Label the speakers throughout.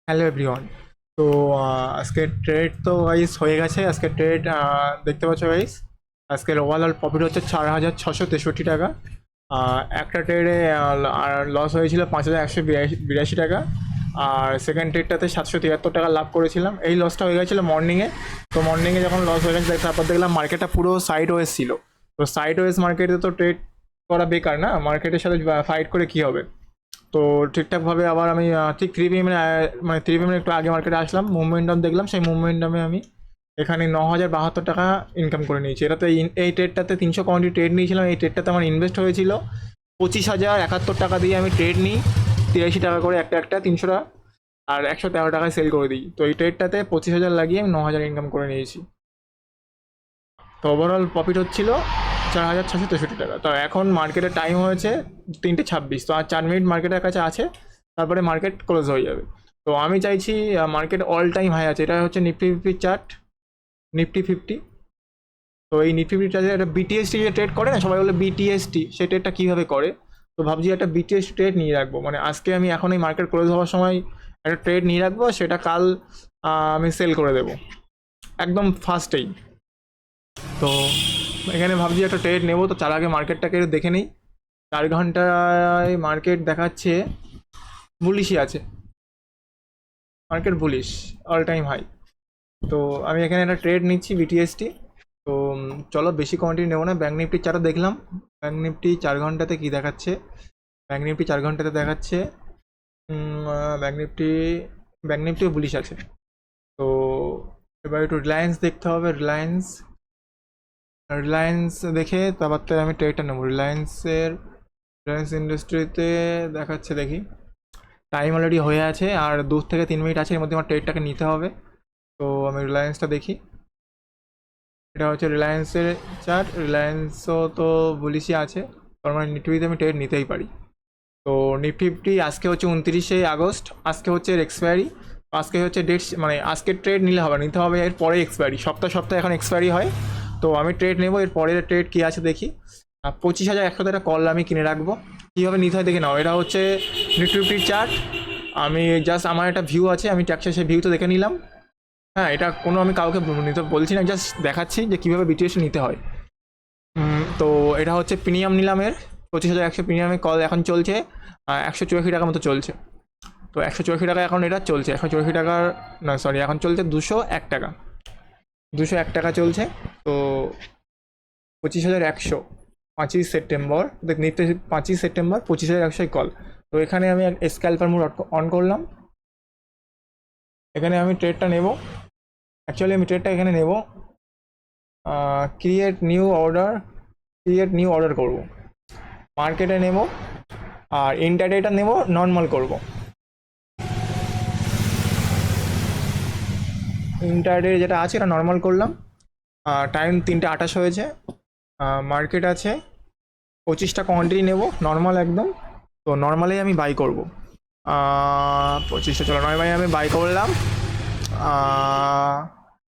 Speaker 1: Hello everyone. তো আজকে trade তো গাইস হয়ে গেছে। আজকে ট্রেড দেখতে পাচ্ছ গাইস, আজকের ওভারঅল প্রফিট হচ্ছে 4,663 টাকা। একটা ট্রেডে আর লস হয়েছিল 5,182 টাকা। আর সেকেন্ড ট্রেডটাতে 773 টাকা লাভ করেছিলাম। এই লসটা হয়ে গেছিলো মর্নিংয়ে। তো মর্নিংয়ে যখন লস হয়ে গেছে তারপর দেখলাম মার্কেটটা পুরো সাইড ওয়েজ ছিল। তো সাইড ওয়েজ মার্কেটে তো ট্রেড করা বেকার না, মার্কেটের সাথে ফাইট করে কী হবে। তো ঠিকঠাকভাবে আবার আমি ঠিক 3 PM মানে 3 PM একটু আগে মার্কেটে আসলাম, মুভমেন্টাম দেখলাম। সেই মুভমেন্টামে আমি এখানে 9,072 টাকা ইনকাম করে নিয়েছি। এটাতে এই ট্রেডটাতে 300 কোয়ান্টি ট্রেড নিয়েছিলাম। এই ট্রেডটাতে আমার ইনভেস্ট হয়েছিল 25,071 টাকা দিয়ে আমি ট্রেড নিই। 83 টাকা করে একটা একটা 300 টাকা, আর 113 টাকায় সেল করে দিই। তো এই ট্রেডটাতে 25,000 লাগিয়ে আমি 9,000 ইনকাম করে নিয়েছি। তো ওভারঅল প্রফিট হচ্ছিল 4,663 টাকা। তো এখন মার্কেটের টাইম হয়েছে 3:26। তো আর 4 মিনিট মার্কেটের কাছে আছে, তারপরে মার্কেট ক্লোজ হয়ে যাবে। তো আমি চাইছি, মার্কেট অল টাইম হাই আছে। এটা হচ্ছে নিফটি ফিফটি চার্ট, নিফটি 50। তো এই নিফটি ফিফটি চার্টে একটা বিটিএসটি যে ট্রেড করে না, সবাই বলে বিটিএসটি, সেই ট্রেডটা কীভাবে করে। তো ভাবছি একটা বিটিএসটি ট্রেড নিয়ে রাখবো, মানে আজকে আমি এখন এই মার্কেট ক্লোজ হওয়ার সময় একটা ট্রেড নিয়ে রাখবো, সেটা কাল আমি সেল করে দেবো একদম ফার্স্টেই। তো এখানে ভাবছি একটা ট্রেড নেবো। তো তার আগে মার্কেটটাকে দেখে নিই। 4 ঘন্টায় মার্কেট দেখাচ্ছে বুলিশই আছে, market bullish, all time high. তো আমি এখানে একটা ট্রেড নিচ্ছি বিটিএসটি। তো চলো বেশি কোয়ান্টিটি নেবো না। ব্যাঙ্ক নিফটি চারটা দেখলাম। ব্যাঙ্ক নিফটি 4 ঘন্টাতে কী দেখাচ্ছে, ব্যাঙ্ক নিফটি 4 ঘন্টাতে দেখাচ্ছে ব্যাঙ্ক নিফটি, ব্যাঙ্ক নিফটিও বুলিশ আছে। তো এবার একটু রিলায়েন্স দেখতে হবে। রিলায়েন্স রিলায়েন্স দেখে তারপর তো আমি ট্রেডটা নেবো। রিলায়েন্স ইন্ডাস্ট্রিতে দেখাচ্ছে, দেখি টাইম অলরেডি হয়ে আছে, আর 2 থেকে 3 মিনিট আছে, এর মধ্যে আমার ট্রেডটাকে নিতে হবে। তো আমি রিলায়েন্সটা দেখি। এটা হচ্ছে রিলায়েন্সের চার্ট। রিলায়েন্সও তো বুলিশই আছে, তার মানে নিফটিতে আমি ট্রেড নিতেই পারি। তো নিফটি ফিফটি আজকে হচ্ছে 29শে আগস্ট, আজকে হচ্ছে এর এক্সপায়ারি। আজকে হচ্ছে ডেট, মানে আজকের ট্রেড নিলে হবে, নিতে হবে এর পরে এক্সপায়ারি। সপ্তাহে সপ্তাহে এখন এক্সপায়ারি হয়। তো আমি ট্রেড নেবো, এর পরের ট্রেড কী আছে দেখি। 25,100 কল আমি কিনে রাখবো। কীভাবে নিতে হয় দেখে নাও। এটা হচ্ছে নিফটি ফিফটির চার্ট। আমি জাস্ট, আমার একটা ভিউ আছে, আমি ট্যাক্সের সেই ভিউটা দেখে নিলাম। হ্যাঁ, এটা কোনো আমি কাউকে নিতে বলছি না, জাস্ট দেখাচ্ছি যে কীভাবে বিটিএস নিতে হয়। তো এটা হচ্ছে প্রিমিয়াম নিলাম এর 25,100 প্রিমিয়ামে কল এখন চলছে 184 টাকা মতো চলছে। তো 184 টাকা এখন এটা চলছে, 184 টাকার, না সরি, এখন চলছে 201 টাকা, 201 টাকা চলছে। তো 25,100, 5ই সেপ্টেম্বর, নিতে 5ই সেপ্টেম্বর 25,100 কল। তো এখানে আমি স্ক্যালপার মোড অন করলাম। এখানে আমি ট্রেডটা নেব। অ্যাকচুয়ালি আমি ট্রেডটা এখানে নেব, ক্রিয়েট নিউ অর্ডার করব, মার্কেটে নেব, আর ইন্টারডেটা নেব, নর্মাল করব। ইন্টারডে যেটা আছে এটা নর্মাল করলাম। টাইম 3:28 হয়েছে। মার্কেট আছে 25টা কোয়ান্টিটি নেব, নর্মাল একদম। তো নর্মালেই আমি বাই করব 25টা। চলো নর্মালি আমি বাই করলাম।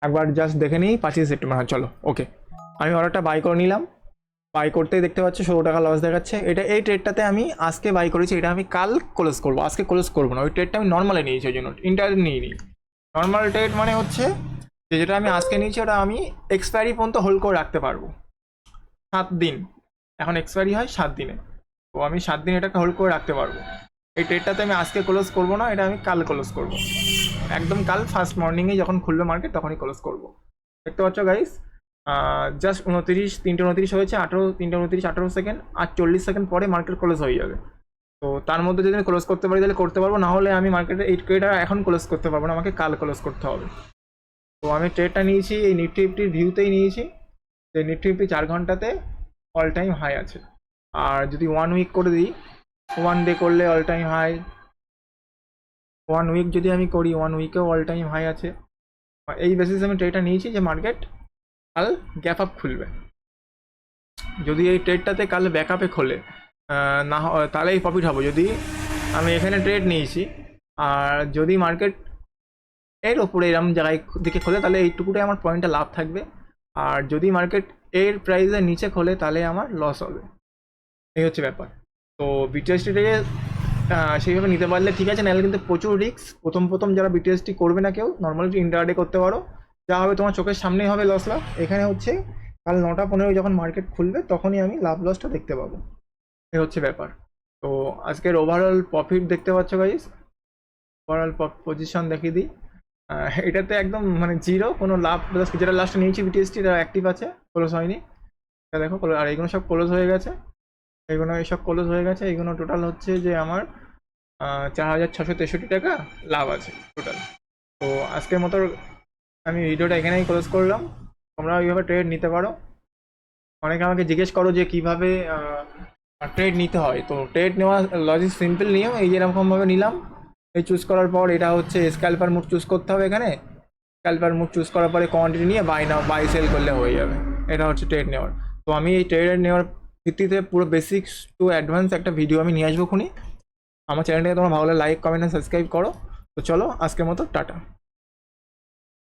Speaker 1: একবার জাস্ট দেখে নিই 5ই সেপ্টেম্বর। হ্যাঁ চলো, ওকে, আমি অর্ডারটা বাই করে নিলাম। বাই করতেই দেখতে পাচ্ছি 16 টাকা লস দেখাচ্ছে। এটা এই ট্রেডটাতে আমি আজকে বাই করেছি, এটা আমি কাল ক্লোজ করবো, আজকে ক্লোজ করবো না। ওই ট্রেডটা আমি নর্মালে নিয়েছি, ওই জন্য ইন্টারডে নিয়ে নিই। নর্মাল ট্রেড মানে হচ্ছে যে যেটা আমি আজকে নিয়েছি ওটা আমি এক্সপায়ারি পর্যন্ত হোল্ড করে রাখতে পারবো 7 দিন। এখন এক্সপায়ারি হয় 7 দিনে, তো আমি 7 দিন এটাকে হোল্ড করে রাখতে পারবো। এই ট্রেডটাতে আমি আজকে ক্লোজ করবো না, এটা আমি কাল ক্লোজ করবো, একদম কাল ফার্স্ট মর্নিংয়ে যখন খুলবে মার্কেট তখনই ক্লোজ করবো। দেখতে পাচ্ছ গাইস, জাস্ট 3:29 হয়েছে, 3:29, 18 সেকেন্ড, আর 40 সেকেন্ড পরে মার্কেট ক্লোজ হয়ে যাবে। তো তার মধ্যে যদি আমি ক্লোজ করতে পারি তাহলে করতে পারবো, না হলে আমি মার্কেটে এই ট্রেডটা এখন ক্লোজ করতে পারবো না, আমাকে কাল ক্লোজ করতে হবে। তো আমি ট্রেডটা নিয়েছি এই নিফটি ফিফটির ভিউতেই নিয়েছি, যে নিফটি ফিফটি 4 ঘন্টাতে অল টাইম হাই আছে। আর যদি 1 উইক করে দিই, 1 ডে করলে অল টাইম হাই, 1 উইক যদি আমি করি 1 উইকেও অল টাইম হাই আছে। এই বেসিসে আমি ট্রেডটা নিয়েছি যে মার্কেট কাল গ্যাপ আপ খুলবে। যদি এই ট্রেডটাতে কাল ব্যাকআপে খোলে, না তাহলেই প্রফিট হবে। যদি আমি এখানে ট্রেড নিয়েছি, আর যদি মার্কেট এর ওপরে এরকম জায়গায় দিকে খোলে তাহলে এইটুকুটাই আমার পয়েন্টটা লাভ থাকবে। আর যদি মার্কেট এর প্রাইসের নিচে খোলে তাহলে আমার লস হবে। এই হচ্ছে ব্যাপার। তো বিটিএসটিতে সেইভাবে নিতে পারলে ঠিক আছে, নাহলে কিন্তু প্রচুর রিস্ক। প্রথম প্রথম যারা বিটিএসটি করবে না কেউ, নর্মালি ইন্টারডে করতে পারো, যা হবে তোমার চোখের সামনেই হবে লস লাভ। এখানে হচ্ছে কাল 9টা 15 যখন মার্কেট খুলবে তখনই আমি লাভ লসটা দেখতে পাবো, এই হচ্ছে ব্যাপার। তো আজকের ওভারঅল প্রফিট দেখতে পাচ্ছ গাইস, ওভারঅল পজিশন দেখিয়ে দিই। এটাতে একদম মানে জিরো, কোনো লাভ লস, যেটা লাস্টে নিয়েছি বিটিএসটি এটা অ্যাক্টিভ আছে, ক্লোজ হয়নি। এটা দেখো আর এইগুলো সব ক্লোজ হয়ে গেছে, এইগুলো এইসব ক্লোজ হয়ে গেছে। এইগুলো টোটাল হচ্ছে যে আমার 4,663 টাকা লাভ আছে টোটাল। তো আজকের মতো আমি ভিডিওটা এখানেই ক্লোজ করলাম। তোমরা এইভাবে ট্রেড নিতে পারো। অনেকে আমাকে জিজ্ঞেস করো যে কিভাবে ট্রেড নিতে হয়। তো ট্রেড নেওয়া লজিক সিম্পল নিয়ম, এই যেরকমভাবে নিলাম, এই চুজ করার পর এটা হচ্ছে স্ক্যালপার মুড চুজ করতে হবে এখানে। স্ক্যালপার মুড চুজ করার পরে কোয়ান্টিটি নিয়ে বাই সেল করলে হয়ে যাবে। এটা হচ্ছে ট্রেড নেওয়ার। তো আমি এই ট্রেড নেওয়ার ভিত্তিতে পুরো বেসিক্স টু অ্যাডভান্স একটা ভিডিও আমি নিয়ে আসবো খুনি। আমার চ্যানেলটাকে তোমরা ভালো লাইক কমেন্ট আর সাবস্ক্রাইব করো। তো চলো আজকের মতো টাটা।